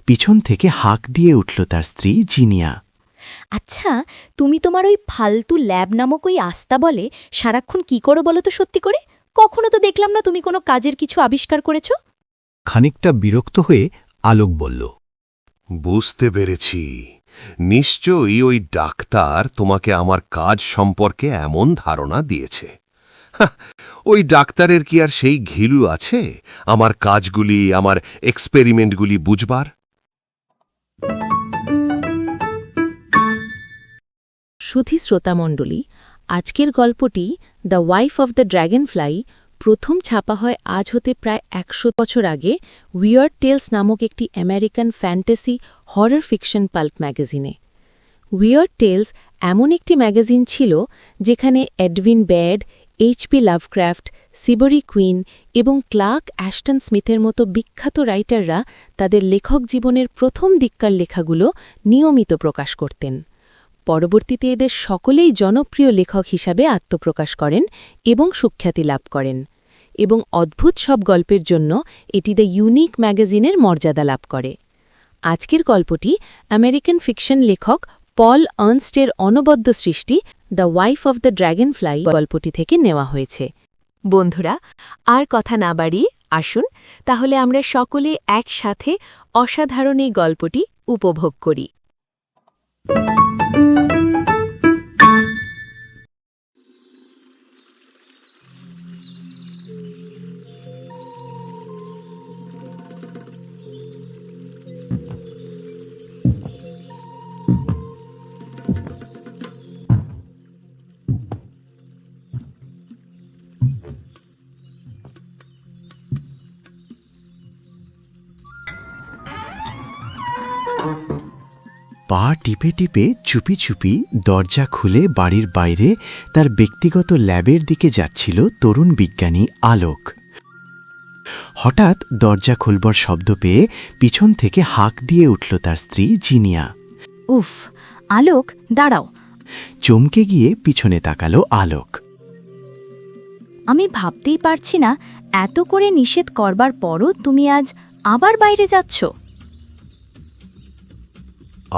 পিছন থেকে হাঁক দিয়ে উঠল তার স্ত্রী জিনিয়া। আচ্ছা, তুমি তোমার ওই ফালতু ল্যাব নামক ওই আস্তাবলে সারাক্ষণ কি করো বলো তো সত্যি করে? কখনো তো দেখলাম না তুমি কোনো কাজের কিছু আবিষ্কার করেছ। খানিকটা বিরক্ত হয়ে আলোক বলল, বুঝতে পেরেছি, নিশ্চয়ই ওই ডাক্তার তোমাকে আমার কাজ সম্পর্কে এমন ধারণা দিয়েছে। ওই ডাক্তারের কি আর সেই ঘিলু আছে আমার কাজগুলি, আমার এক্সপেরিমেন্টগুলি বুঝবার? সুধী শ্রোতামণ্ডলী, আজকের গল্পটি দ্য ওয়াইফ অব দ্য ড্র্যাগনফ্লাই প্রথম ছাপা হয় আজ হতে প্রায় ১০০ বছর আগে উইয়ার্ড টেলস নামক একটি American fantasy horror fiction pulp ম্যাগাজিনে। উইয়ার্ড টেলস এমন একটি ম্যাগাজিন ছিল যেখানে Edwin Baird, HP Lovecraft, Seabury Quinn এবং ক্লার্ক অ্যাশটন স্মিথের মতো বিখ্যাত রাইটাররা তাদের লেখক জীবনের প্রথম দিককার লেখাগুলো নিয়মিত প্রকাশ করতেন। পরবর্তীতে এদের সকলেই জনপ্রিয় লেখক হিসাবে আত্মপ্রকাশ করেন এবং সুখ্যাতি লাভ করেন, এবং অদ্ভুত সব গল্পের জন্য এটি দ্য ইউনিক ম্যাগাজিনের মর্যাদা লাভ করে। আজকের গল্পটি আমেরিকান ফিকশন লেখক পল আর্নস্টের অনবদ্য সৃষ্টি দ্য ওয়াইফ অব দ্য ড্র্যাগনফ্লাই গল্পটি থেকে নেওয়া হয়েছে। বন্ধুরা, আর কথা না বাড়িয়ে আসুন তাহলে আমরা সকলে একসাথে অসাধারণ এই গল্পটি উপভোগ করি। পা টিপে টিপে চুপি চুপি দরজা খুলে বাড়ির বাইরে তার ব্যক্তিগত ল্যাবের দিকে যাচ্ছিল তরুণ বিজ্ঞানী আলোক। হঠাৎ দরজা খুলবার শব্দ পেয়ে পিছন থেকে হাঁক দিয়ে উঠল তার স্ত্রী জিনিয়া। উফ, আলোক, দাঁড়াও। চমকে গিয়ে পিছনে তাকালো আলোক। আমি ভাবতেই পারছি না, এত করে নিষেধ করবার পরও তুমি আজ আবার বাইরে যাচ্ছ।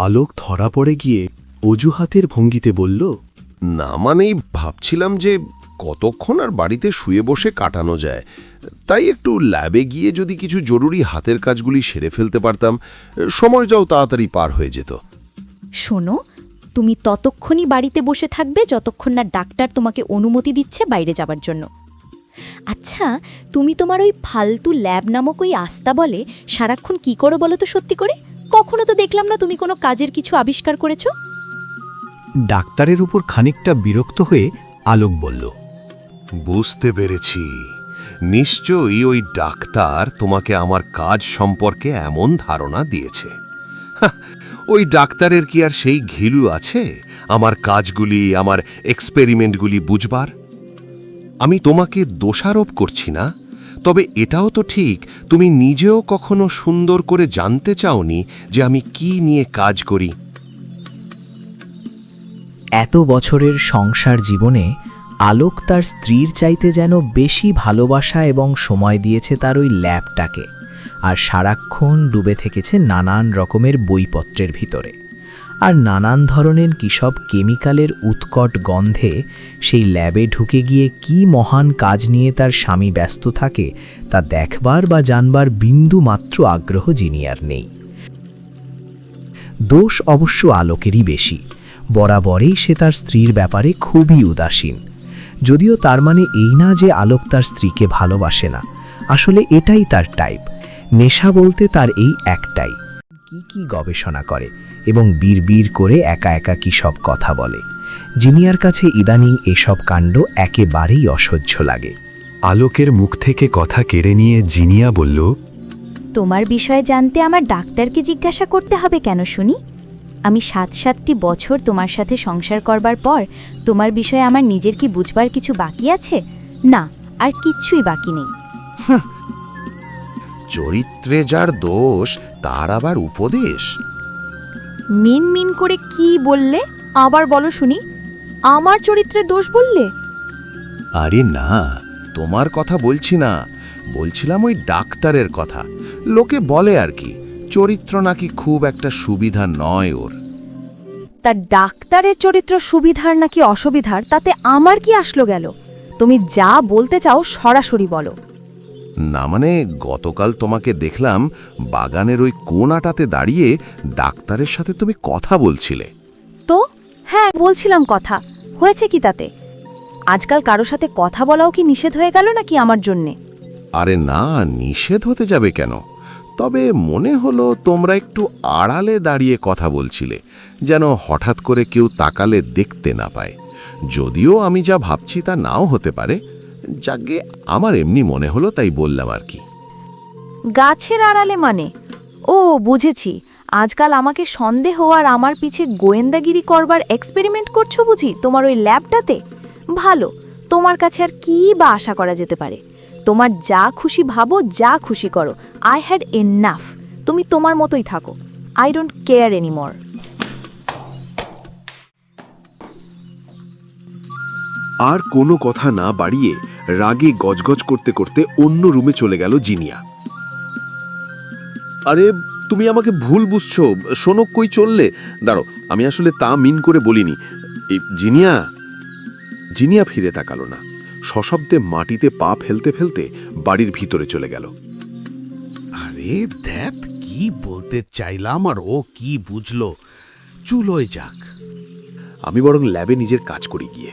আলোক ধরা পড়ে গিয়ে অজুহাতের ভঙ্গিতে বলল, না মানেই ভাবছিলাম যে কতক্ষণ আর বাড়িতে শুয়ে বসে কাটানো যায়, তাই একটু ল্যাবে গিয়ে যদি কিছু জরুরি হাতের কাজগুলি সেরে ফেলতে পারতাম, সময়টাও তাড়াতাড়ি পার হয়ে যেত। শোনো, তুমি ততক্ষণই বাড়িতে বসে থাকবে যতক্ষণ না ডাক্তার তোমাকে অনুমতি দিচ্ছে বাইরে যাবার জন্য। আচ্ছা, তুমি তোমার ওই ফালতু ল্যাব নামক ওই আস্তাবলে সারাক্ষণ কি করো বলো তো সত্যি করে? কখনো তো দেখলাম না তুমি কোনো কাজের কিছু আবিষ্কার করেছ। ডাক্তারের উপর খানিকটা বিরক্ত হয়ে আলোক বলল, বুঝতে পেরেছি, নিশ্চয়ই ওই ডাক্তার তোমাকে আমার কাজ সম্পর্কে এমন ধারণা দিয়েছে। ওই ডাক্তারের কি আর সেই ঘিলু আছে আমার কাজগুলি, আমার এক্সপেরিমেন্টগুলি বুঝবার? আমি তোমাকে দোষারোপ করছি না, তবে এটাও তো ঠিক তুমি নিজেও কখনো সুন্দর করে জানতে চাওনি যে আমি কি নিয়ে কাজ করি। এত বছরের সংসার জীবনে আলোক তার স্ত্রীর চাইতে যেন বেশি ভালোবাসা এবং সময় দিয়েছে তার ওই ল্যাবটাকে, আর সারাক্ষণ ডুবে থেকেছে নানান রকমের বইপত্রের ভিতরে। আর নানান ধরনের কিসব কেমিক্যালের উৎকট গন্ধে সেই ল্যাবে ঢুকে গিয়ে কি মহান কাজ নিয়ে তার স্বামী ব্যস্ত থাকে তা দেখবার বা জানবার বিন্দু মাত্র আগ্রহ জিনিয়ার নেই। দোষ অবশ্য আলোকেরই বেশি। বরাবরই সে তার স্ত্রীর ব্যাপারে খুবই উদাসীন। যদিও তার মানে এই না যে আলোক তার স্ত্রীকে ভালোবাসে না, আসলে এটাই তার টাইপ। নেশা বলতে তার এই একটাই। কি গবেষণা করে এবং বিড়বিড় করে একা একা কি সব কথা বলে। জিনিয়ার কাছে ইদানিং এসব কাণ্ড একেবারেই অসহ্য লাগে। আলোকের মুখ থেকে কথা কেড়ে নিয়ে জিনিয়া বলল, তোমার বিষয়ে জানতে আমার ডাক্তারকে জিজ্ঞাসা করতে হবে কেন শুনি? আমি ৭-৭টি বছর তোমার সাথে সংসার করবার পর তোমার বিষয়ে আমার নিজের কি বুঝবার কিছু বাকি আছে? না, আর কিচ্ছুই বাকি নেই। চরিত্রে যার দোষ তার আবার উপদেশ? মিন করে কি বললে? আবার বলো শুনি। আমার চরিত্রে দোষ বললে? আরে না, তোমার কথা বলছি না, বলছিলাম ওই ডাক্তারের কথা। লোকে বলে আর কি, চরিত্র নাকি খুব একটা সুবিধা নয় ওর। তার ডাক্তারের চরিত্র সুবিধার নাকি অসুবিধার তাতে আমার কি আসলো গেল? তুমি যা বলতে চাও সরাসরি বলো। না মানে গতকাল তোমাকে দেখলাম বাগানের ওই কোণাটাতে দাঁড়িয়ে ডাক্তারের সাথে তুমি কথা বলছিলে। তো হ্যাঁ, বলছিলাম কথা, হয়েছে কি তাতে? আজকাল কারো সাথে কথা বলাও কি নিষেধ হয়ে গেল নাকি আমার জন্যে? আরে না, নিষেধ হতে যাবে কেন? তবে মনে হলো তোমরা একটু আড়ালে দাঁড়িয়ে কথা বলছিলে, যেন হঠাৎ করে কেউ তাকালে দেখতে না পায়। যদিও আমি যা ভাবছি তা নাও হতে পারে, যাকে আমার এমনি মনে হলো তাই বললাম আর কি। গাছের আড়ালে মানে? ও বুঝেছি, আজকাল আমাকে সন্দেহ আর আমার পিছে গোয়েন্দাগিরি করবার এক্সপেরিমেন্ট করছো বুঝি তোমার ওই ল্যাবটাতে। ভালো, তোমার কাছে আর কি বা আশা করা যেতে পারে? তোমার যা খুশি ভাবো, যা খুশি করো। I had enough. তুমি তোমার মতোই থাকো। I don't care anymore. আর কোনো কথা না বাড়িয়ে রাগে গজগজ করতে করতে অন্য রুমে চলে গেল জিনিয়া। আরে তুমি আমাকে ভুল বুঝছো, শোনো কই চললে? দাঁড়ো, আমি আসলে তা মিন করে বলিনি। এই জিনিয়া। জিনিয়া ফিরে তাকালো না, সশব্দে মাটিতে পা ফেলতে ফেলতে বাড়ির ভিতরে চলে গেল। আরে দেখ, কি বলতে চাইলাম আর ও কি বুঝলো। চুলোয় যাক। আমি বরং ল্যাবে নিজের কাজ করি গিয়ে।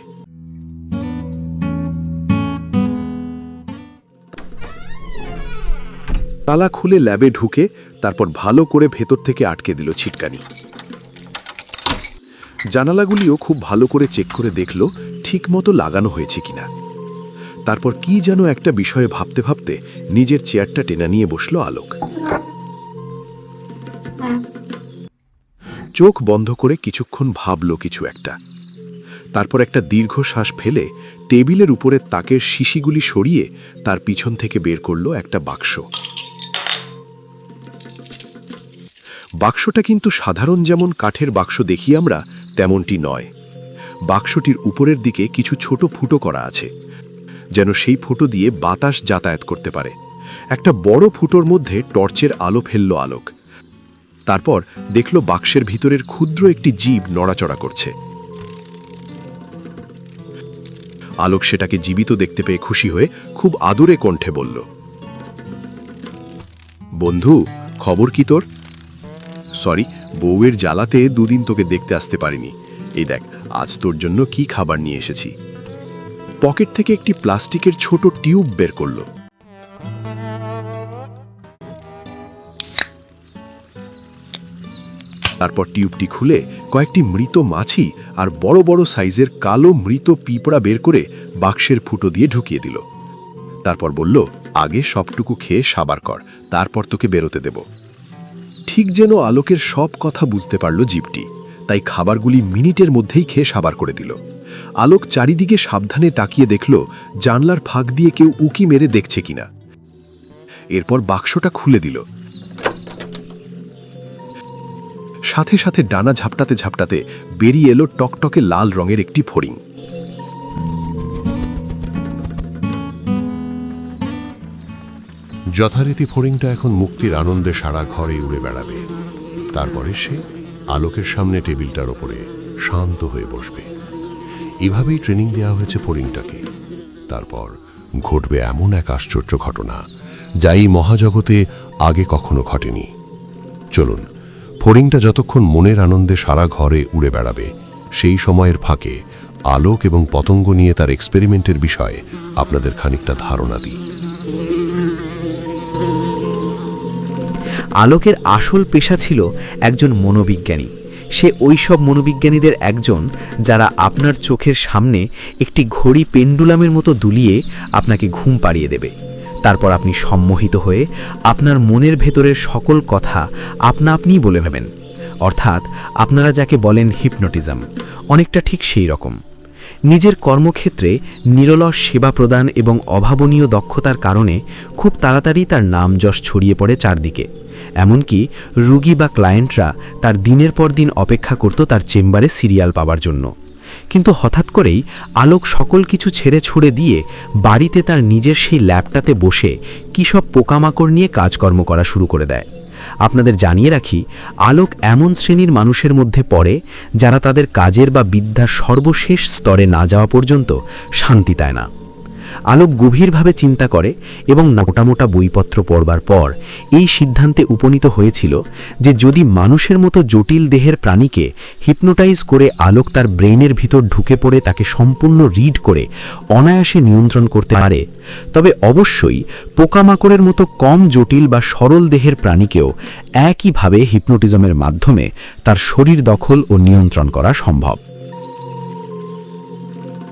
তালা খুলে ল্যাবে ঢুকে তারপর ভালো করে ভেতর থেকে আটকে দিল ছিটকানি। জানালাগুলিও খুব ভালো করে চেক করে দেখল ঠিকমতো লাগানো হয়েছে কিনা। তারপর কি যেন একটা বিষয়ে ভাবতে ভাবতে নিজের চেয়ারটা টেনে নিয়ে বসল আলোক। চোখ বন্ধ করে কিছুক্ষণ ভাবল কিছু একটা। তারপর একটা দীর্ঘশ্বাস ফেলে টেবিলের উপরে তাকের শিশিগুলি সরিয়ে তার পিছন থেকে বের করল একটা বাক্স। বাক্সটা কিন্তু সাধারণ যেমন কাঠের বাক্স দেখি আমরা তেমনটি নয়। বাক্সটির উপরের দিকে কিছু ছোট ফুটো করা আছে, যেন সেই ফুটো দিয়ে বাতাস যাতায়াত করতে পারে। একটা বড় ফুটোর মধ্যে টর্চের আলো ফেলল আলোক। তারপর দেখল বাক্সের ভিতরের ক্ষুদ্র একটি জীব নড়াচড়া করছে। আলোক সেটাকে জীবিত দেখতে পেয়ে খুশি হয়ে খুব আদরে কণ্ঠে বলল, বন্ধু, খবর কি তোর? সরি, বউয়ের জ্বালাতে দুদিন তোকে দেখতে আসতে পারিনি। এই দেখ, আজ তোর জন্য কি খাবার নিয়ে এসেছি। পকেট থেকে একটি প্লাস্টিকের ছোট টিউব বের করল। তারপর টিউবটি খুলে কয়েকটি মৃত মাছি আর বড় বড় সাইজের কালো মৃত পিঁপড়া বের করে বাক্সের ফুটো দিয়ে ঢুকিয়ে দিল। তারপর বলল, আগে সবটুকু খেয়ে সাবার কর, তারপর তোকে বেরোতে দেব। ঠিক যেন আলোকের সব কথা বুঝতে পারল জীবটি, তাই খাবারগুলি মিনিটের মধ্যেই খেয়ে সাবার করে দিল। আলোক চারিদিকে সাবধানে তাকিয়ে দেখল জানলার ফাঁক দিয়ে কেউ উকি মেরে দেখছে কিনা। এরপর বাক্সটা খুলে দিল। সাথে সাথে ডানা ঝাপটাতে ঝাপটাতে বেরিয়ে এলো টকটকে লাল রঙের একটি ফড়িং। যথারীতি ফড়িংটা এখন মুক্তির আনন্দে সারা ঘরে উড়ে বেড়াবে। তারপরে সে আলোকের সামনে টেবিলটার ওপরে শান্ত হয়ে বসবে। এভাবেই ট্রেনিং দেওয়া হয়েছে ফড়িংটাকে। তারপর ঘটবে এমন এক আশ্চর্য ঘটনা, যা এই মহাজগতে আগে কখনো ঘটেনি। চলুন, ফড়িংটা যতক্ষণ মনের আনন্দে সারা ঘরে উড়ে বেড়াবে, সেই সময়ের ফাঁকে আলোক এবং পতঙ্গ নিয়ে তার এক্সপেরিমেন্টের বিষয়ে আপনাদের খানিকটা ধারণা দিই। আলোকের আসল পেশা ছিল একজন মনোবিজ্ঞানী। সে ওইসব মনোবিজ্ঞানীদের একজন যারা আপনার চোখের সামনে একটি ঘড়ি পেন্ডুলামের মতো দুলিয়ে আপনাকে ঘুম পাড়িয়ে দেবে। তারপর আপনি সম্মোহিত হয়ে আপনার মনের ভেতরের সকল কথা আপনা আপনিই বলে নেবেন। অর্থাৎ আপনারা যাকে বলেন হিপনোটিজম, অনেকটা ঠিক সেই রকম। নিজের কর্মক্ষেত্রে নিরলস সেবা প্রদান এবং অভাবনীয় দক্ষতার কারণে খুব তাড়াতাড়ি তার নাম যশ ছড়িয়ে পড়ে চারদিকে। এমনকি রুগী বা ক্লায়েন্টরা তার দিনের পর দিন অপেক্ষা করত তার চেম্বারে সিরিয়াল পাওয়ার জন্য। কিন্তু হঠাৎ করেই আলোক সকল কিছু ছেড়ে ছুড়ে দিয়ে বাড়িতে তার নিজের সেই ল্যাবটাতে বসে কী সব পোকামাকড় নিয়ে কাজকর্ম করা শুরু করে দেয়। আপনাদের জানিয়ে রাখি, আলোক এমন শ্রেণীর মানুষের মধ্যে পড়ে যারা তাদের কাজের বা বিদ্যার সর্বশেষ স্তরে না যাওয়া পর্যন্ত শান্তি পায় না। আলোক গভীরভাবে চিন্তা করে এবং মোটা মোটা বইপত্র পড়বার পর এই সিদ্ধান্তে উপনীত হয়েছিল যে যদি মানুষের মতো জটিল দেহের প্রাণীকে হিপনোটাইজ করে আলোক তার ব্রেইনের ভিতর ঢুকে পড়ে তাকে সম্পূর্ণ রিড করে অনায়াসে নিয়ন্ত্রণ করতে পারে, তবে অবশ্যই পোকামাকড়ের মতো কম জটিল বা সরল দেহের প্রাণীকেও একইভাবে হিপনোটিজমের মাধ্যমে তার শরীর দখল ও নিয়ন্ত্রণ করা সম্ভব।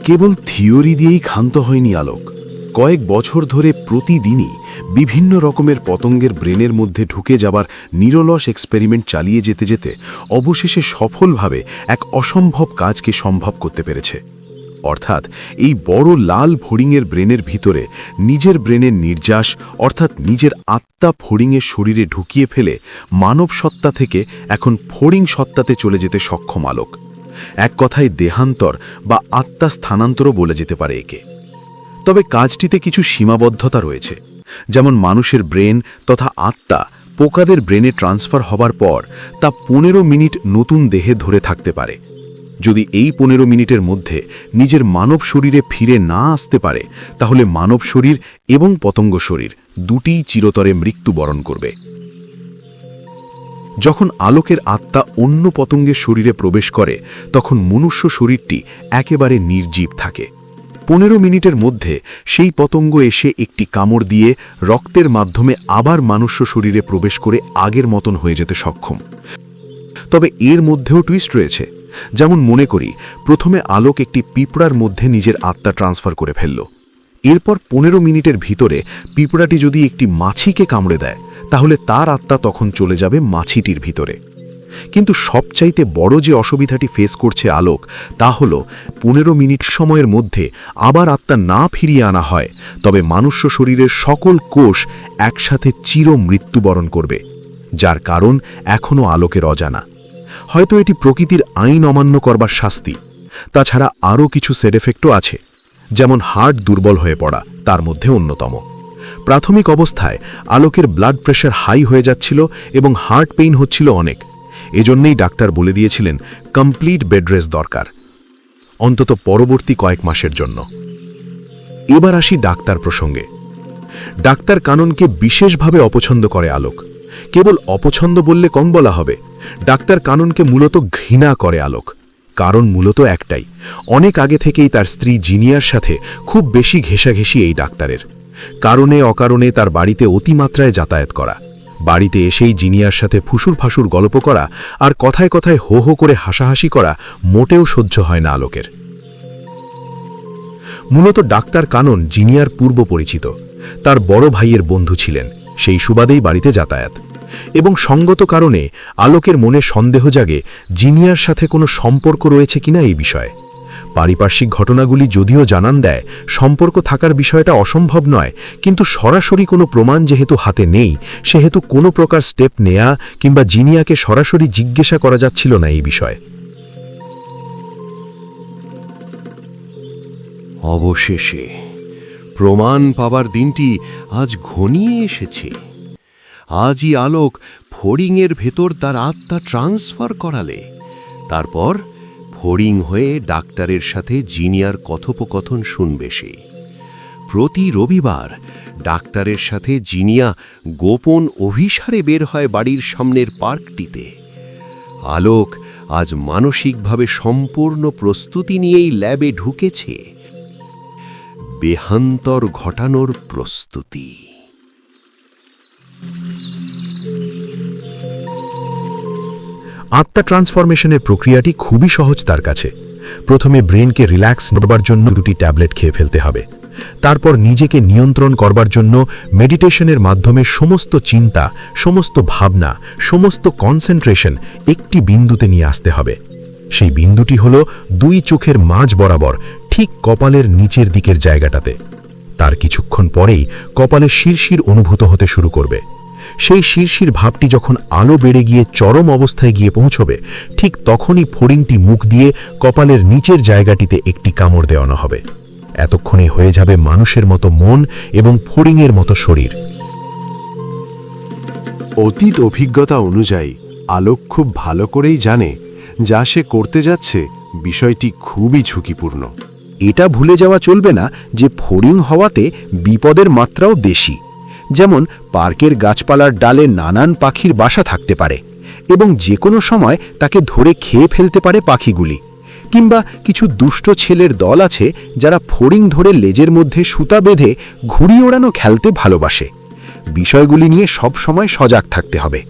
কেবল থিওরি দিয়েই ক্ষান্ত হয়নি আলোক। কয়েক বছর ধরে প্রতিদিনই বিভিন্ন রকমের পতঙ্গের ব্রেনের মধ্যে ঢুকে যাবার নিরলস এক্সপেরিমেন্ট চালিয়ে যেতে যেতে অবশেষে সফলভাবে এক অসম্ভব কাজকে সম্ভব করতে পেরেছে। অর্থাৎ এই বড় লাল ফড়িংয়ের ব্রেনের ভিতরে নিজের ব্রেনের নির্যাস অর্থাৎ নিজের আত্মা ফড়িংয়ের শরীরে ঢুকিয়ে ফেলে মানব সত্তা থেকে এখন ফড়িং সত্তাতে চলে যেতে সক্ষম আলোক। এক কথায় দেহান্তর বা আত্মা স্থানান্তরও বলে যেতে পারে একে। তবে কাজটিতে কিছু সীমাবদ্ধতা রয়েছে, যেমন মানুষের ব্রেন তথা আত্মা পোকাদের ব্রেনে ট্রান্সফার হবার পর তা 15 মিনিট নতুন দেহে ধরে থাকতে পারে। যদি এই 15 মিনিটের মধ্যে নিজের মানব শরীরে ফিরে না আসতে পারে, তাহলে মানব শরীর এবং পতঙ্গ শরীর দুটিই চিরতরে মৃত্যুবরণ করবে। যখন আলোকের আত্মা অন্য পতঙ্গের শরীরে প্রবেশ করে, তখন মনুষ্য শরীরটি একেবারে নির্জীব থাকে। 15 মিনিটের মধ্যে সেই পতঙ্গ এসে একটি কামড় দিয়ে রক্তের মাধ্যমে আবার মানুষ্য শরীরে প্রবেশ করে আগের মতন হয়ে যেতে সক্ষম। তবে এর মধ্যেও টুইস্ট রয়েছে। যেমন মনে করি, প্রথমে আলোক একটি পিঁপড়ার মধ্যে নিজের আত্মা ট্রান্সফার করে ফেলল। এরপর 15 মিনিটের ভিতরে পিঁপড়াটি যদি একটি মাছিকে কামড়ে দেয়, তাহলে তার আত্মা তখন চলে যাবে মাছিটির ভিতরে। কিন্তু সবচাইতে বড় যে অসুবিধাটি ফেস করছে আলোক, তা হল 15 মিনিট সময়ের মধ্যে আবার আত্মা না ফিরিয়ে আনা হয়, তবে মানুষ্য শরীরের সকল কোষ একসাথে চির মৃত্যুবরণ করবে, যার কারণ এখনও আলোকের অজানা। হয়তো এটি প্রকৃতির আইন অমান্য করবার শাস্তি। তাছাড়া আরও কিছু সাইড এফেক্টও আছে, যেমন হার্ট দুর্বল হয়ে পড়া তার মধ্যে অন্যতম। প্রাথমিক অবস্থায় আলোকের ব্লাড প্রেশার হাই হয়ে যাচ্ছিল এবং হার্ট পেইন হচ্ছিল অনেক। এজন্যই ডাক্তার বলে দিয়েছিলেন কমপ্লিট বেড রেস্ট দরকার, অন্তত পরবর্তী কয়েক মাসের জন্য। এবার আসি ডাক্তার প্রসঙ্গে। ডাক্তার কাননকে বিশেষভাবে অপছন্দ করে আলোক। কেবল অপছন্দ বললে কম বলা হবে, ডাক্তার কাননকে মূলত ঘৃণা করে আলোক। কারণ মূলত একটাই, অনেক আগে থেকেই তার স্ত্রী জিনিয়ার সাথে খুব বেশি ঘেঁষাঘেঁষি এই ডাক্তারের। কারণে অকারণে তার বাড়িতে অতিমাত্রায় যাতায়াত করা, বাড়িতে এসেই জিনিয়ার সাথে ফুসুর ফাসুর গল্প করা আর কথায় কথায় হো হো করে হাসাহাসি করা মোটেও সহ্য হয় না আলোকের। মূলত ডাক্তার কানন জিনিয়ার পূর্ব পরিচিত, তার বড় ভাইয়ের বন্ধু ছিলেন, সেই সুবাদেই বাড়িতে যাতায়াত। এবং সঙ্গত কারণে আলোকের মনে সন্দেহ জাগে জিনিয়ার সাথে কোনো সম্পর্ক রয়েছে কিনা এই বিষয়ে। পারিপার্শ্বিক ঘটনাগুলি যদিও জানান দেয় সম্পর্ক থাকার বিষয়টা অসম্ভব নয়, কিন্তু সরাসরি কোনো প্রমাণ যেহেতু হাতে নেই, সেহেতু কোনো প্রকার স্টেপ নেয়া কিংবা জিনিয়াকে সরাসরি জিজ্ঞাসা করা যাচ্ছিল না এই বিষয়ে। অবশেষে প্রমাণ পাবার দিনটি আজ ঘনিয়ে এসেছে। আজই আলোক ফড়িংয়ের ভেতর তার আত্মা ট্রান্সফার করালে, তারপর ফড়িং হয়ে ডাক্তারের সাথে জিনিয়ার কথোপকথন শুনবে সে। প্রতি রবিবার ডাক্তারের সাথে জিনিয়া গোপন অভিসারে বের হয় বাড়ির সামনের পার্কটিতে। আলোক আজ মানসিকভাবে সম্পূর্ণ প্রস্তুতি নিয়েই ল্যাবে ঢুকেছে, বেহান্তর ঘটানোর প্রস্তুতি। আত্মা ট্রান্সফরমেশনের প্রক্রিয়াটি খুবই সহজ তার কাছে। প্রথমে ব্রেনকে রিল্যাক্স করবার জন্য 2টি ট্যাবলেট খেয়ে ফেলতে হবে। তারপর নিজেকে নিয়ন্ত্রণ করবার জন্য মেডিটেশনের মাধ্যমে সমস্ত চিন্তা, সমস্ত ভাবনা, সমস্ত কনসেন্ট্রেশন একটি বিন্দুতে নিয়ে আসতে হবে। সেই বিন্দুটি হল 2 চোখের মাঝ বরাবর, ঠিক কপালের নিচের দিকের জায়গাটাতে। তার কিছুক্ষণ পরেই কপালে শিরশির অনুভূত হতে শুরু করবে। সেই শিরশির ভাবটি যখন আলো বেড়ে গিয়ে চরম অবস্থায় গিয়ে পৌঁছবে, ঠিক তখনই ফড়িংটি মুখ দিয়ে কপালের নিচের জায়গাটিতে একটি কামড় দেওয়ানো হবে। এতক্ষণে হয়ে যাবে মানুষের মতো মন এবং ফড়িংয়ের মতো শরীর। অতীত অভিজ্ঞতা অনুযায়ী আলোক খুব ভালো করেই জানে যা সে করতে যাচ্ছে বিষয়টি খুবই ঝুঁকিপূর্ণ। এটা ভুলে যাওয়া চলবে না যে ফড়িং হওয়াতে বিপদের মাত্রাও বেশি। যেমন পার্কের গাছপালার ডালে নানান পাখির বাসা থাকতে পারে এবং যে কোনো সময় তাকে ধরে খেয়ে ফেলতে পারে পাখিগুলি। কিংবা কিছু দুষ্ট ছেলের দল আছে যারা ফড়িং ধরে লেজের মধ্যে সুতা বেঁধে ঘুড়ি ওড়ানো খেলতে ভালোবাসে। বিষয়গুলি নিয়ে সব সময় সজাগ থাকতে হবে।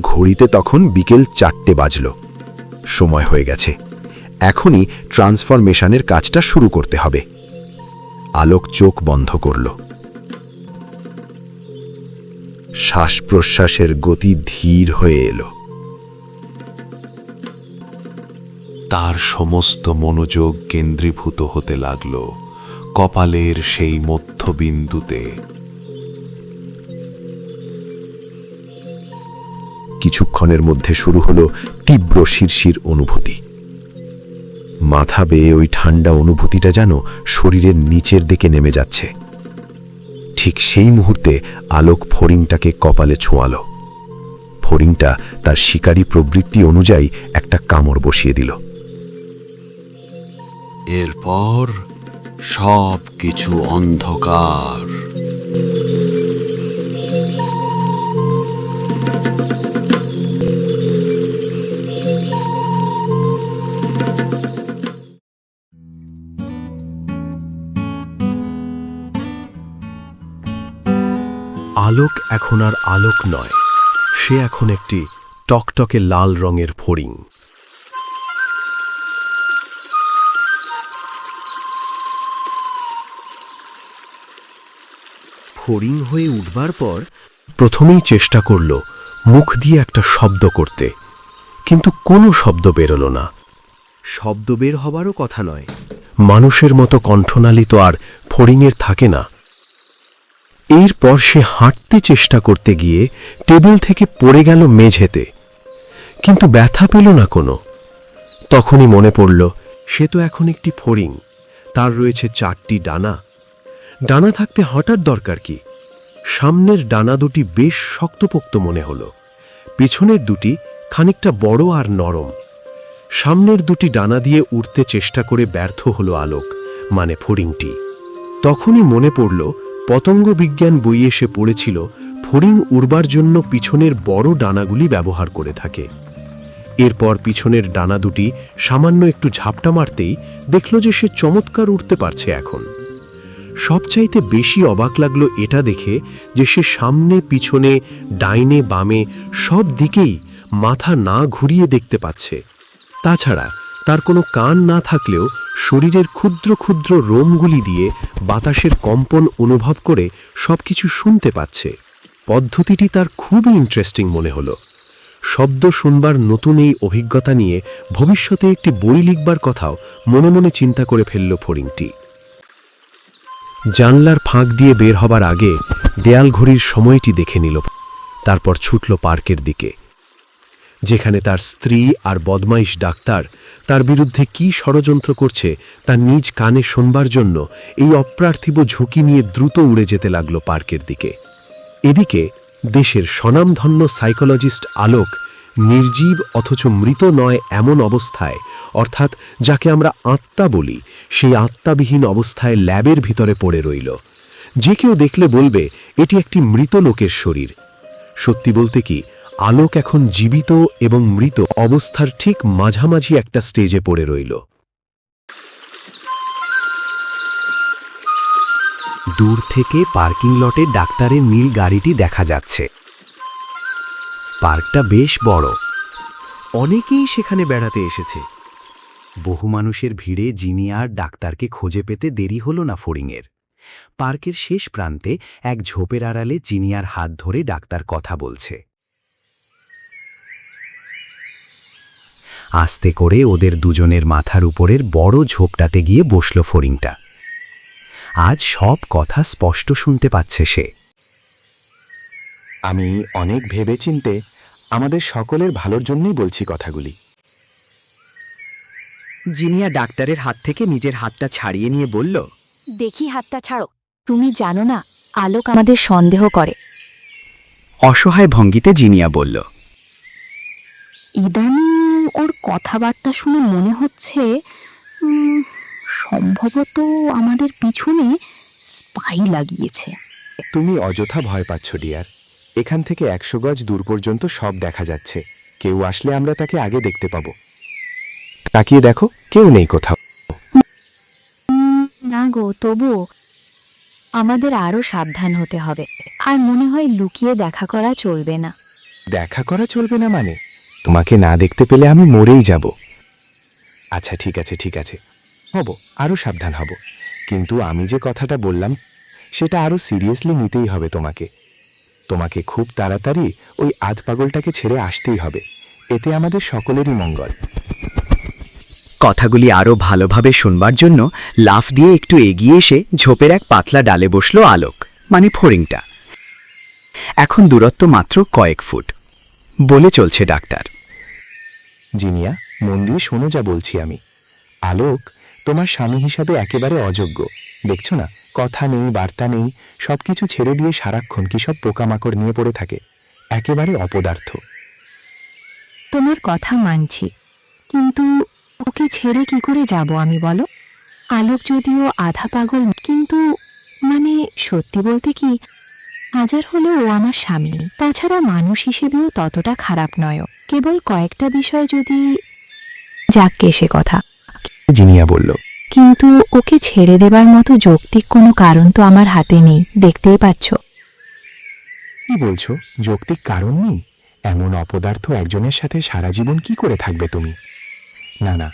ঘড়িতে তখন বিকেল 4টে বাজল। সময় হয়ে গেছে, এখনই ট্রান্সফরমেশনের কাজটা শুরু করতে হবে। আলোক চোখ বন্ধ করল। শ্বাস প্রশ্বাসের গতি ধীর হয়ে এলো। তার সমস্ত মনোযোগ কেন্দ্রীভূত হতে লাগল কপালের সেই মধ্যবিন্দুতে। কিছুক্ষণের মধ্যে শুরু হলো তীব্র শিরশির অনুভূতি। মাথা বেয়ে ওই ঠান্ডা অনুভূতিটা যেন শরীরের নিচের দিকে নেমে যাচ্ছে। ঠিক সেই মুহূর্তে আলোক ফড়িংটাকে কপালে ছোঁয়াল। ফড়িংটা তার শিকারী প্রবৃত্তি অনুযায়ী একটা কামড় বসিয়ে দিল। এরপর সব কিছু অন্ধকার। আলোক এখন আর আলোক নয়, সে এখন একটি টকটকে লাল রঙের ফড়িং। ফড়িং হয়ে উঠবার পর প্রথমেই চেষ্টা করল মুখ দিয়ে একটা শব্দ করতে, কিন্তু কোনো শব্দ বেরোল না। শব্দ বের হবারও কথা নয়, মানুষের মতো কণ্ঠনালী তো আর ফড়িংয়ের থাকে না। এরপর সে হাঁটতে চেষ্টা করতে গিয়ে টেবিল থেকে পড়ে গেল মেঝেতে, কিন্তু ব্যথা পেল না কোনো। তখনই মনে পড়ল সে তো এখন একটি ফড়িং, তার রয়েছে 4টি ডানা। ডানা থাকতে হঠাৎ দরকার কি? সামনের ডানা দুটি বেশ শক্তপোক্ত মনে হলো, পিছনের দুটি খানিকটা বড় আর নরম। সামনের দুটি ডানা দিয়ে উঠতে চেষ্টা করে ব্যর্থ হলো আলোক, মানে ফড়িংটি। তখনই মনে পড়ল পতঙ্গ বিজ্ঞান বইয়ে সে পড়েছিল ফড়িং উড়বার জন্য পিছনের বড় ডানাগুলি ব্যবহার করে থাকে। এরপর পিছনের ডানা দুটি সামান্য একটু ঝাপটা মারতেই দেখল যে সে চমৎকার উঠতে পারছে এখন। সবচাইতে বেশি অবাক লাগলো এটা দেখে যে সে সামনে পিছনে ডাইনে বামে সব দিকেই মাথা না ঘুরিয়ে দেখতে পাচ্ছে। তাছাড়া তার কোনো কান না থাকলেও শরীরের ক্ষুদ্র ক্ষুদ্র রোমগুলি দিয়ে বাতাসের কম্পন অনুভব করে সবকিছু শুনতে পাচ্ছে। পদ্ধতিটি তার খুবই ইন্টারেস্টিং মনে হলো। শব্দ শুনবার নতুন এই অভিজ্ঞতা নিয়ে ভবিষ্যতে একটি বই লিখবার কথাও মনে মনে চিন্তা করে ফেলল ফড়িংটি। জানলার ফাঁক দিয়ে বের হবার আগে দেয়াল ঘড়ির সময়টি দেখে নিল, তারপর ছুটল পার্কের দিকে, যেখানে তার স্ত্রী আর বদমাইশ ডাক্তার তার বিরুদ্ধে কি ষড়যন্ত্র করছে তা নিজ কানে শোনবার জন্য এই অপ্রার্থিব ঝুঁকি নিয়ে দ্রুত উড়ে যেতে লাগলো পার্কের দিকে। এদিকে দেশের স্বনামধন্য সাইকোলজিস্ট আলোক নির্জীব অথচ মৃত নয় এমন অবস্থায়, অর্থাৎ যাকে আমরা আত্মা বলি, সেই আত্মাবিহীন অবস্থায় ল্যাবের ভিতরে পড়ে রইল। যে কেউ দেখলে বলবে এটি একটি মৃত লোকের শরীর। সত্যি বলতে কি, আলোক এখন জীবিত এবং মৃত অবস্থার ঠিক মাঝামাঝি একটা স্টেজে পড়ে রইল। দূর থেকে পার্কিং লটে ডাক্তারের নীল গাড়িটি দেখা যাচ্ছে। পার্কটা বেশ বড়, অনেকেই সেখানে বেড়াতে এসেছে। বহু মানুষের ভিড়ে জিনিয়ার ডাক্তারকে খুঁজে পেতে দেরি হলো না ফড়িংয়ের। পার্কের শেষ প্রান্তে এক ঝোপের আড়ালে জিনিয়ার হাত ধরে ডাক্তার কথা বলছে। আস্তে করে ওদের দুজনের মাথার উপরের বড় ঝোপটাতে গিয়ে বসল ফড়িংটা। আজ সব কথা স্পষ্ট শুনতে পাচ্ছে সে। আমি অনেক ভেবেচিন্তে আমাদের সকলের ভালোর জন্যই বলছি কথাগুলি। জিনিয়া ডাক্তারের হাত থেকে নিজের হাতটা ছাড়িয়ে নিয়ে বলল, দেখি হাতটা ছাড়ো। তুমি জানো না, আলোক আমাদের সন্দেহ করে। অসহায় ভঙ্গিতে জিনিয়া বলল, ইদানিং ওর কথাবার্তা শুনে মনে হচ্ছে সম্ভবত আমাদের পিছনে স্পাই লাগিয়েছে। তুমি অযথা ভয় পাচ্ছ ডিয়ার। এখান থেকে 100 গজ দূর পর্যন্ত সব দেখা যাচ্ছে। কেউ আসলে আমরা তাকে আগে দেখতে পাবো। তাকিয়ে দেখো, কেউ নেই কোথাও। না গো, তবুও আমাদের আরো সাবধান হতে হবে। আর মনে হয় লুকিয়ে দেখা করা চলবে না। দেখা করা চলবে না মানে? তোমাকে না দেখতে পেলে আমি মরেই যাব। আচ্ছা ঠিক আছে ঠিক আছে, হব, আরো সাবধান হব। কিন্তু আমি যে কথাটা বললাম সেটা আরো সিরিয়াসলি নিতেই হবে তোমাকে। তোমাকে খুব তাড়াতাড়ি ওই আধ পাগলটাকে ছেড়ে আসতেই হবে। এতে আমাদের সকলেরই মঙ্গল। কথাগুলি আরও ভালোভাবে শুনবার জন্য লাফ দিয়ে একটু এগিয়ে এসে ঝোপের এক পাতলা ডালে বসল আলোক, মানে ফড়িংটা। এখন দূরত্ব মাত্র কয়েক ফুট। বলে চলছে ডাক্তার, জিনিয়া, মন দিয়ে শোনো যা বলছি আমি। আলোক তোমার স্বামী হিসাবে একেবারে অযোগ্য। দেখছো না, কথা নেই, বার্তা নেই, সবকিছু ছেড়ে দিয়ে সারাক্ষণ কি সব পোকামাকড় নিয়ে পড়ে থাকে। একেবারে অপদার্থ। তোমার কথা মানছি, কিন্তু ওকে ছেড়ে কি করে যাব আমি, বলো? আলোক যদিও আধা পাগল, কিন্তু মানে সত্যি বলতে কি, হাজার হলেও ও আমার স্বামী। তাছাড়া মানুষ হিসেবেও ততটা খারাপ নয়। কেবল কয়েকটা বিষয় যদি যাক সে কথা। জিনিয়া বলল, কিন্তু ওকে ছেড়ে দেবার মতো যৌক্তিক কোনো কারণ তো আমার হাতে নেই, দেখতেই পাচ্ছ। কি বলছো? যৌক্তিক কারণ নেই? এমন অপদার্থ একজনের সাথে সারা জীবন কি করে থাকবে তুমি? না না,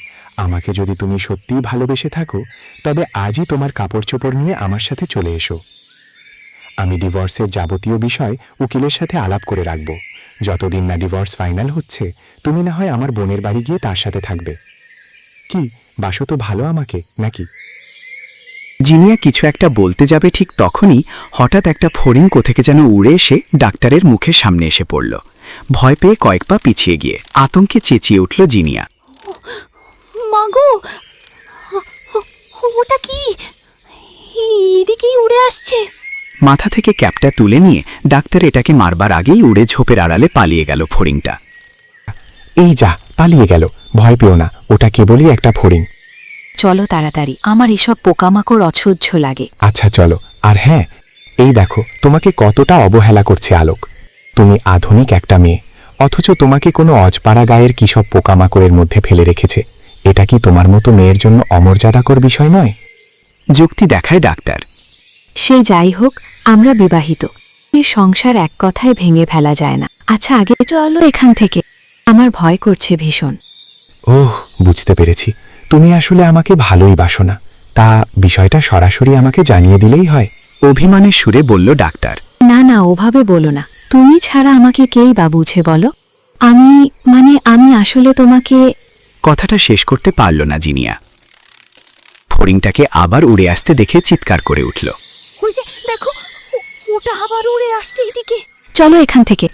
আমাকে যদি তুমি সত্যিই ভালোবেসে থাকো, তবে আজই তোমার কাপড় চোপড় নিয়ে আমার সাথে চলে এসো। আমি ডিভোর্সের যাবতীয় বিষয় উকিলের সাথে আলাপ করে রাখব। যতদিন না ডিভোর্স ফাইনাল হচ্ছে, তুমি না হয় আমার বোনের বাড়ি গিয়ে তার সাথে থাকবে। কি বাসো তো ভালো আমাকে, নাকি? জিনিয়া কিছু একটা বলতে যাবে ঠিক তখনই হঠাৎ একটা ফড়িং কোথেকে যেন উড়ে এসে ডাক্তারের মুখের সামনে এসে পড়ল। ভয় পেয়ে কয়েক পা পিছিয়ে গিয়ে আতঙ্কে চেঁচিয়ে উঠল জিনিয়া, মাগো, ওটা কি এদিকেই উড়ে আসছে? মাথা থেকে ক্যাপটা তুলে নিয়ে ডাক্তার এটাকে মারবার আগেই উড়ে ঝোপের আড়ালে পালিয়ে গেল ফড়িংটা। এই যা, পালিয়ে গেল। ভয় পেও না, ওটা কেবলই একটা ফড়িং। চলো তাড়াতাড়ি, আমার এসব পোকামাকড় অসহ্য লাগে। আচ্ছা চলো। আর হ্যাঁ, এই দেখো তোমাকে কতটা অবহেলা করছে আলোক। তুমি আধুনিক একটা মেয়ে, অথচ তোমাকে কোনো অজপাড়া গায়ের কি সব পোকামাকড়ের মধ্যে ফেলে রেখেছে। এটা কি তোমার মতো মেয়ের জন্য অমর্যাদাকর বিষয় নয়? যুক্তি দেখায় ডাক্তার। সে যাই হোক, আমরা বিবাহিত। এই সংসার এক কথায় ভেঙে ফেলা যায় না। আচ্ছা আগে চলো এখান থেকে, আমার ভয় করছে ভীষণ। ওহ, বুঝতে পেরেছি, তুমি আসলে আমাকে ভালোই বাসো না। তা বিষয়টা সরাসরি আমাকে জানিয়ে দিলেই হয়। অভিমানের সুরে বলল ডাক্তার। না না, ওভাবে বলো না। তুমি ছাড়া আমাকে কেই বা বুঝে বলো? আমি আসলে তোমাকে। কথাটা শেষ করতে পারল না জিনিয়া। ফড়িংটাকে আবার উড়ে আসতে দেখে চিৎকার করে উঠল, ওই যে দেখো, ওটা আবার উড়ে আসছে এদিকে। চলো এখান থেকে।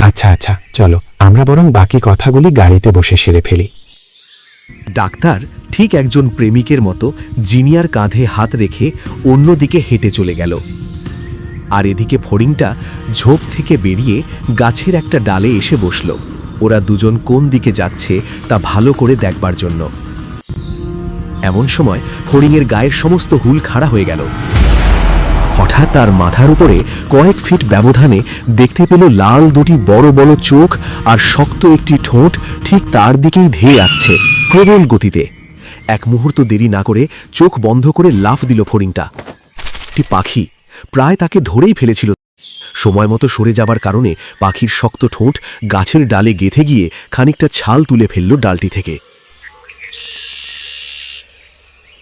আচ্ছা আচ্ছা চলো, আমরা বরং বাকি কথাগুলি গাড়িতে বসে সেরে ফেলি। ডাক্তার ঠিক একজন প্রেমিকের মতো জিনিয়ার কাঁধে হাত রেখে অন্যদিকে হেঁটে চলে গেল। আর এদিকে ফড়িংটা ঝোপ থেকে বেরিয়ে গাছের একটা ডালে এসে বসল, ওরা দুজন কোন দিকে যাচ্ছে তা ভালো করে দেখবার জন্য। এমন সময় ফড়িংয়ের গায়ের সমস্ত হুল খাড়া হয়ে গেল। হঠাৎ তার মাথার উপরে কয়েক ফিট ব্যবধানে দেখতে পেল লাল দুটি বড় বড় চোখ আর শক্ত একটি ঠোঁট ঠিক তার দিকেই ধেয়ে আসছে প্রবল গতিতে। এক মুহূর্ত দেরি না করে চোখ বন্ধ করে লাফ দিল ফড়িংটা। একটি পাখি প্রায় তাকে ধরেই ফেলেছিল। সময় মতো সরে যাবার কারণে পাখির শক্ত ঠোঁট গাছের ডালে গেঁথে গিয়ে খানিকটা ছাল তুলে ফেলল ডালটি থেকে।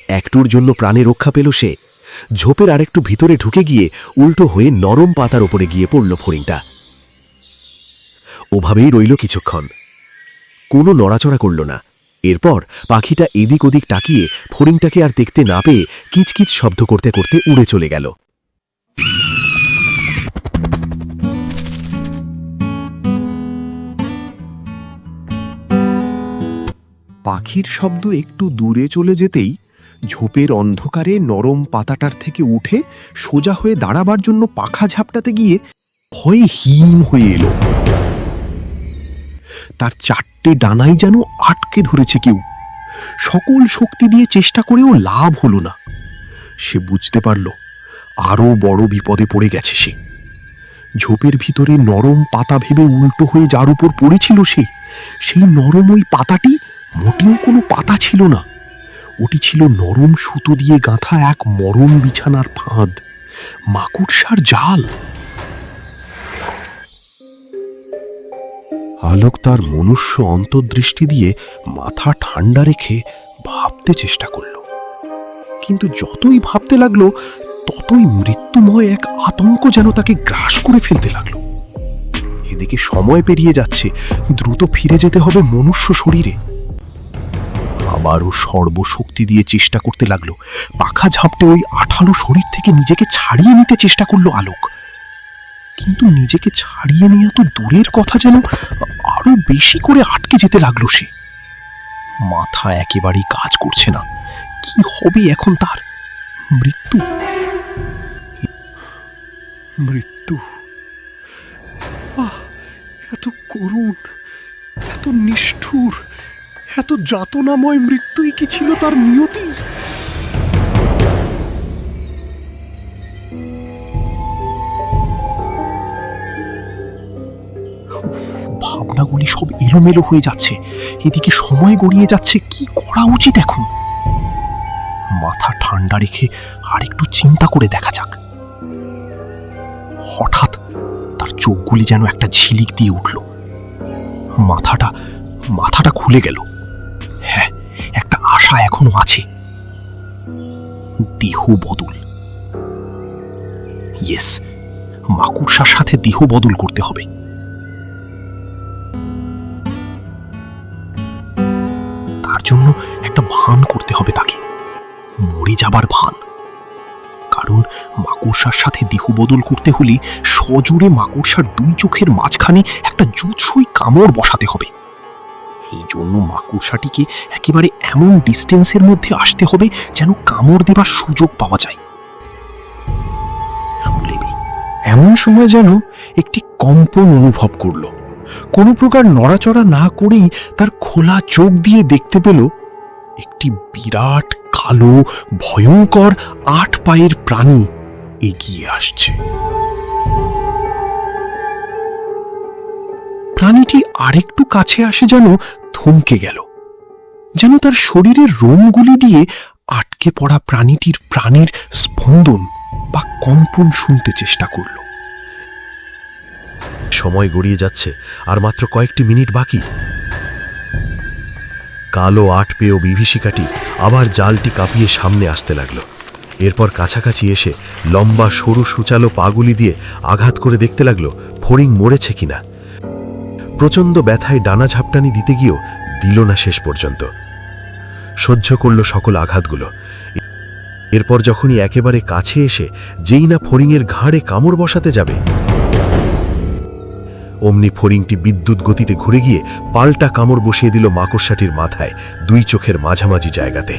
একটুর জন্য প্রাণে রক্ষা পেল সে। ঝোপের আরেকটু ভিতরে ঢুকে গিয়ে উল্টো হয়ে নরম পাতার ওপরে গিয়ে পড়ল ফড়িংটা। ওভাবেই রইল কিছুক্ষণ, কোনো নড়াচড়া করল না। এরপর পাখিটা এদিক ওদিক তাকিয়ে ফড়িংটাকে আর দেখতে না পেয়ে কিচকিচ শব্দ করতে করতে উড়ে চলে গেল। পাখির শব্দ একটু দূরে চলে যেতেই ঝোপের অন্ধকারে নরম পাতাটার থেকে উঠে সোজা হয়ে দাঁড়াবার জন্য পাখা ঝাপটাতে গিয়ে ভয়ে হিম হয়ে এলো। তার 4টে ডানাই যেন আটকে ধরেছে কেউ। সকল শক্তি দিয়ে চেষ্টা করেও লাভ হলো না। সে বুঝতে পারল আরো বড় বিপদে পড়ে গেছে সে। ঝোপের ভিতরে নরম পাতা ভেবে উল্টো হয়ে যার উপর পড়েছিল সে, সেই নরম ওই পাতাটি মোটেও কোনো পাতা ছিল না। ওটি ছিল নরম সুতো দিয়ে গাঁথা এক মরণ বিছানার ফাঁদ, মাকড়সার জাল। আলোক তার মনুষ্য অন্তর্দৃষ্টি দিয়ে মাথা ঠান্ডা রেখে ভাবতে চেষ্টা করল, কিন্তু যতই ভাবতে লাগলো ততই মৃত্যুময় এক আতঙ্ক যেন তাকে গ্রাস করে ফেলতে লাগলো। এদিকে সময় পেরিয়ে যাচ্ছে, দ্রুত ফিরে যেতে হবে মনুষ্য শরীরে। আবারও সর্বশক্তি দিয়ে চেষ্টা করতে লাগলো। পাখা ঝাপটে ওই আঠালো শরীর থেকে নিজেকে ছাড়িয়ে নিতে চেষ্টা করলো আলোক, কিন্তু নিজেকে ছাড়িয়ে নেওয়া তো দূরের কথা, যেন আরো বেশি করে আটকে যেতে লাগলো সে। মাথা একেবারেই কাজ করছে না। কি হবে এখন তার? মৃত্যু, মৃত্যু। এত করুণ, এত নিষ্ঠুর, এত যাতনাময় মৃত্যুই কি ছিল তার নিয়তি? ভাবনাগুলি সব এলোমেলো হয়ে যাচ্ছে। এদিকে সময় গড়িয়ে যাচ্ছে। কি করা উচিত এখন? মাথা ঠান্ডা রেখে আর একটু চিন্তা করে দেখা যাক। হঠাৎ তার চোখগুলি যেন একটা ঝিলিক দিয়ে উঠল। মাথাটা খুলে গেল। হ্যাঁ, একটা আশা এখনো আছে। দেহ বদল। ইয়েস, মাকড়সার সাথে দেহ বদল করতে হবে। তার জন্য একটা ভান করতে হবে তাকে, মরে যাবার ভান। কারণ মাকড়সার সাথে দেহ বদল করতে হলে সজোরে মাকড়সার 2 চোখের মাঝখানে একটা জুৎসই কামড় বসাতে হবে। এই জন্য মাকড়সাটিকে একেবারে এমন ডিস্টেন্সের মধ্যে আসতে হবে যেন কামড় দেবার সুযোগ পাওয়া যায়। এমন সময় যেন একটি কম্পন অনুভব করল। কোনো প্রকার নড়াচড়া না করেই তার খোলা চোখ দিয়ে দেখতে পেল একটি বিরাট কালো ভয়ঙ্কর 8 পায়ের প্রাণী এগিয়ে আসছে। প্রাণীটি আরেকটু কাছে আসে যেন থমকে গেল, যেন তার শরীরের রোমগুলি দিয়ে আটকে পড়া প্রাণীটির প্রাণের স্পন্দন বা কম্পন শুনতে চেষ্টা করল। সময় গড়িয়ে যাচ্ছে, আর মাত্র কয়েকটি মিনিট বাকি। কালো 8 পেয় বিভীষিকাটি আবার জালটি কাঁপিয়ে সামনে আসতে লাগল। এরপর কাছাকাছি এসে লম্বা সরু সূচালো পাগুলি দিয়ে আঘাত করে দেখতে লাগলো ফড়িং মরেছে কিনা। প্রচণ্ড ব্যথায় ডানা ঝাপটানি দিতে গিয়েও দিল না শেষ পর্যন্ত। সহ্য করল সকল আঘাতগুলো। এরপর যখনই একেবারে কাছে এসে যেই না ফড়িংয়ের ঘাড়ে কামড় বসাতে যাবে, অমনি ফড়িংটি বিদ্যুৎ গতিতে ঘুরে গিয়ে পাল্টা কামড় বসিয়ে দিল মাকড়সাটির মাথায় 2 চোখের মাঝামাঝি জায়গাতে।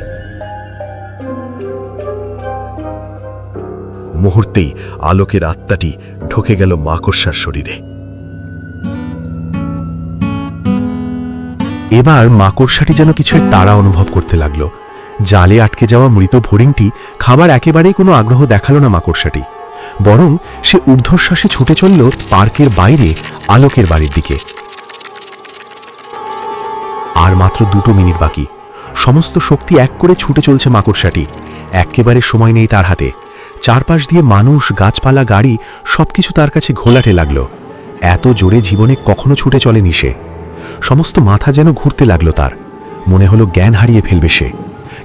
মুহূর্তেই আলোকের আত্মাটি ঢুকে গেল মাকড়সার শরীরে। এবার মাকড়সাটি যেন কিছুর তাড়া অনুভব করতে লাগলো। জালে আটকে যাওয়া মৃত ফড়িংটি খাবার একেবারেই কোনো আগ্রহ দেখালো না মাকড়সাটি, বরং সে ঊর্ধ্বশ্বাসে ছুটে চলল পার্কের বাইরে আলোকের বাড়ির দিকে। আর মাত্র 2 মিনিট বাকি। সমস্ত শক্তি এক করে ছুটে চলছে মাকড়সাটি। একেবারে সময় নেই তার হাতে। চারপাশ দিয়ে মানুষ, গাছপালা, গাড়ি সবকিছু তার কাছে ঘোলাটে লাগলো। এত জোরে জীবনে কখনো ছুটে চলেনি সে। সমস্ত মাথা যেন ঘুরতে লাগলো তার। মনে হলো জ্ঞান হারিয়ে ফেলবে সে।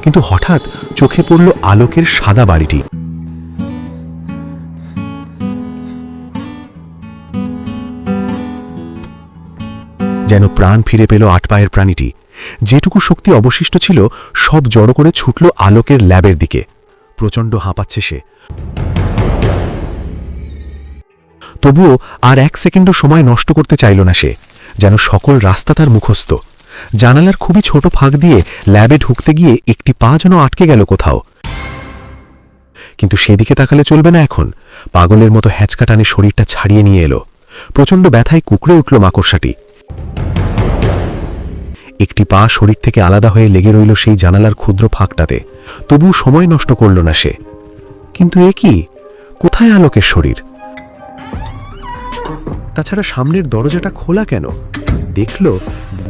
কিন্তু হঠাৎ চোখে পড়ল আলোকের সাদা বাড়িটি। যেন প্রাণ ফিরে পেল 8 পায়ের প্রাণীটি। যেটুকু শক্তি অবশিষ্ট ছিল সব জড়ো করে ছুটল আলোকের ল্যাবের দিকে। প্রচণ্ড হাঁপাচ্ছে সে। তবুও আর 1 সেকেন্ডও সময় নষ্ট করতে চাইল না সে। যেন সকল রাস্তা তার মুখস্থ। জানালার খুবই ছোট ফাঁক দিয়ে ল্যাবে ঢুকতে গিয়ে একটি পা যেন আটকে গেল কোথাও। কিন্তু সেদিকে তাকালে চলবে না এখন। পাগলের মতো হ্যাঁচকা টানে শরীরটা ছাড়িয়ে নিয়ে এলো। প্রচণ্ড ব্যথায় কুঁকড়ে উঠল মাকড়সাটি। একটি পা শরীর থেকে আলাদা হয়ে লেগে রইল সেই জানালার ক্ষুদ্র ফাঁকটাতে। তবু সময় নষ্ট করল না সে। কিন্তু এ কি? কোথায় আলোকের শরীর? তাছাড়া সামনের দরজাটা খোলা কেন? দেখল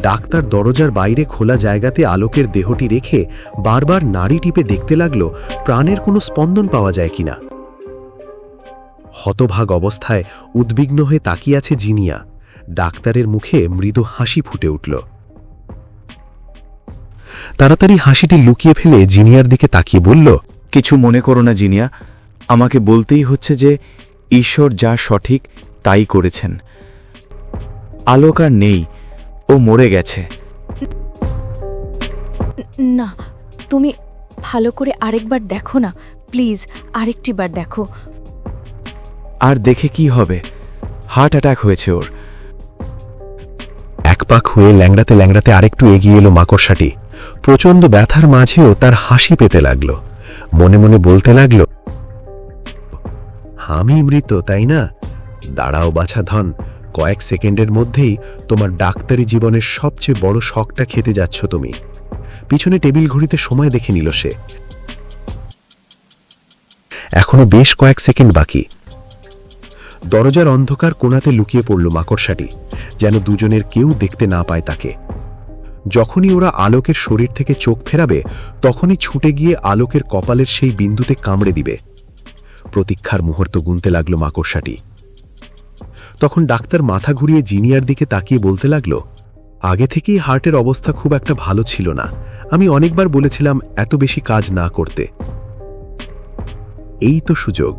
ডাক্তার দরজার বাইরে খোলা জায়গাতে আলোকের দেহটি রেখে বারবার নাড়ি টিপে দেখতে লাগলো প্রাণের কোনো স্পন্দন পাওয়া যায় কিনা। হতভাগ অবস্থায় উদ্বিগ্ন হয়ে তাকিয়ে আছে জিনিয়া। ডাক্তারের মুখে মৃদু হাসি ফুটে উঠল। তাড়াতাড়ি হাসিটি লুকিয়ে ফেলে জিনিয়ার দিকে তাকিয়ে বলল, কিছু মনে করো না জিনিয়া, আমাকে বলতেই হচ্ছে যে ঈশ্বর যা সঠিক তাই করেছেন। আলোক আর নেই, ও মরে গেছে। না, তুমি ভালো করে আরেকবার দেখো না প্লিজ, আরেকটি বার দেখো। আর দেখে কি হবে? হার্ট অ্যাটাক হয়েছে ওর। এক পাক হয়ে ল্যাংড়াতে ল্যাংড়াতে আরেকটু এগিয়ে এলো মাকড়সাটি। প্রচণ্ড ব্যথার মাঝেও তার হাসি পেতে লাগলো। মনে মনে বলতে লাগলো, আমি মৃত, তাই না? দাঁড়াও বাছা ধন, কয়েক সেকেন্ডের মধ্যেই তোমার ডাক্তারি জীবনের সবচেয়ে বড় শখটা খেতে যাচ্ছ তুমি। পিছনে টেবিল ঘড়িতে সময় দেখে নিল সে। এখনো বেশ কয়েক সেকেন্ড বাকি। দরজার অন্ধকার কোণাতে লুকিয়ে পড়ল মাকড়সাটি, যেন দুজনের কেউ দেখতে না পায় তাকে। যখনই ওরা আলোকের শরীর থেকে চোখ ফেরাবে তখনই ছুটে গিয়ে আলোকের কপালের সেই বিন্দুতে কামড়ে দিবে। প্রতীক্ষার মুহূর্ত গুনতে লাগলো মাকড়সাটি। তখন ডাক্তার মাথা ঘুরিয়ে জিনিয়ার দিকে তাকিয়ে বলতে লাগলো, আগে থেকেই হার্টের অবস্থা খুব একটা ভালো ছিল না। আমি অনেকবার বলেছিলাম এত বেশি কাজ না করতে। এই তো সুযোগ,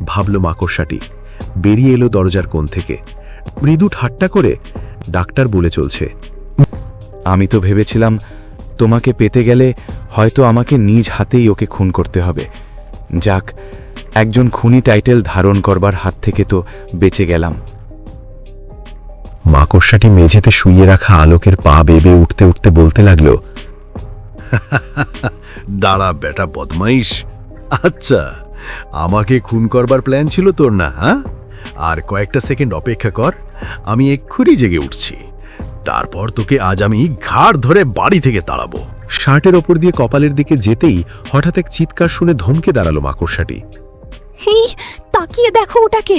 ভাবল মাকড়সাটি। বেরিয়ে এলো দরজার কোণ থেকে। মৃদু ঠাট্টা করে ডাক্তার বলে চলছে, আমি তো ভেবেছিলাম তোমাকে পেতে গেলে হয়তো আমাকে নিজ হাতেই ওকে খুন করতে হবে। যাক, একজন খুনি টাইটেল ধারণ করবার হাত থেকে তো বেঁচে গেলাম। মাকড়সাটি মেঝেতে শুইয়ে রাখা আলোকের পা বেবে উঠতে উঠতে বলতে লাগলো, দাঁড়া বেটা বদমাইশ। আচ্ছা, আমাকে খুন করবার প্ল্যান ছিল তোর না? হ্যাঁ, আর কয়েকটা সেকেন্ড অপেক্ষা কর, আমি এক্ষুনি জেগে উঠছি। তারপর তোকে আজ আমি ঘাড় ধরে বাড়ি থেকে তাড়াবো। শার্টের ওপর দিয়ে কপালের দিকে যেতেই হঠাৎ এক চিৎকার শুনে ধমকে দাঁড়ালো মাকড়সাটি। এই তাকিয়ে দেখো ওটাকে,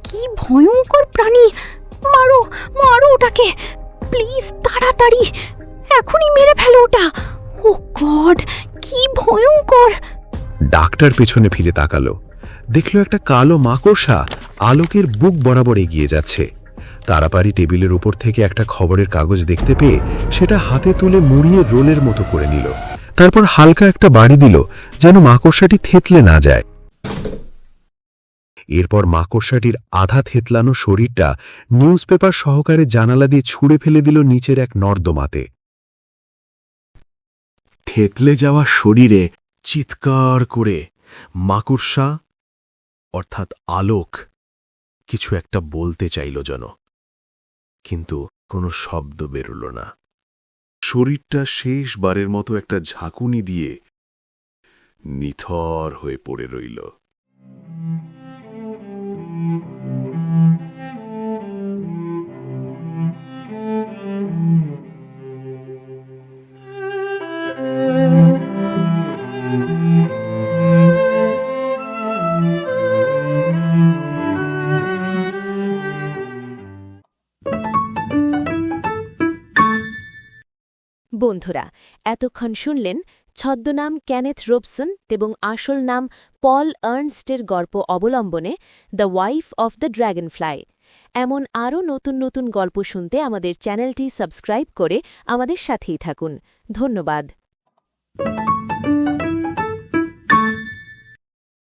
কি ভয়ঙ্কর প্রাণী! মারো মারো ওটাকে প্লিজ, তাড়াতাড়ি, এখনই মেরে ফেলো ওটা। ও গড, কি ভয়ঙ্কর! ডাক্তার পেছনে ফিরে তাকালো, দেখলো একটা কালো মাকড়সা আলোকের বুক বরাবর এগিয়ে যাচ্ছে। তাড়াতাড়ি টেবিলের উপর থেকে একটা খবরের কাগজ দেখতে পেয়ে সেটা হাতে তুলে মুড়িয়ে রোলের মতো করে নিল। তারপর হালকা একটা বাড়ি দিল যেন মাকড়সাটি থেতলে না যায়। এরপর মাকড়সাটির আধা থেতলানো শরীরটা নিউজপেপার সহকারে জানালা দিয়ে ছুঁড়ে ফেলে দিল নিচের এক নর্দমাতে। থেতলে যাওয়া শরীরে চিৎকার করে মাকড়সা অর্থাৎ আলোক কিছু একটা বলতে চাইল যেন, কিন্তু কোনো শব্দ বেরোল না। শরীরটা শেষবারের মতো একটা ঝাঁকুনি দিয়ে নিথর হয়ে পড়ে রইল। বন্ধুরা, এতক্ষণ শুনলেন ছদ্মনাম কেনেথ রোবসন এবং আসল নাম পল আর্নস্টের গল্প অবলম্বনে দ্য ওয়াইফ অফ দ্য ড্র্যাগনফ্লাই। এমন আরও নতুন নতুন গল্প শুনতে আমাদের চ্যানেলটি সাবস্ক্রাইব করে আমাদের সাথেই থাকুন। ধন্যবাদ।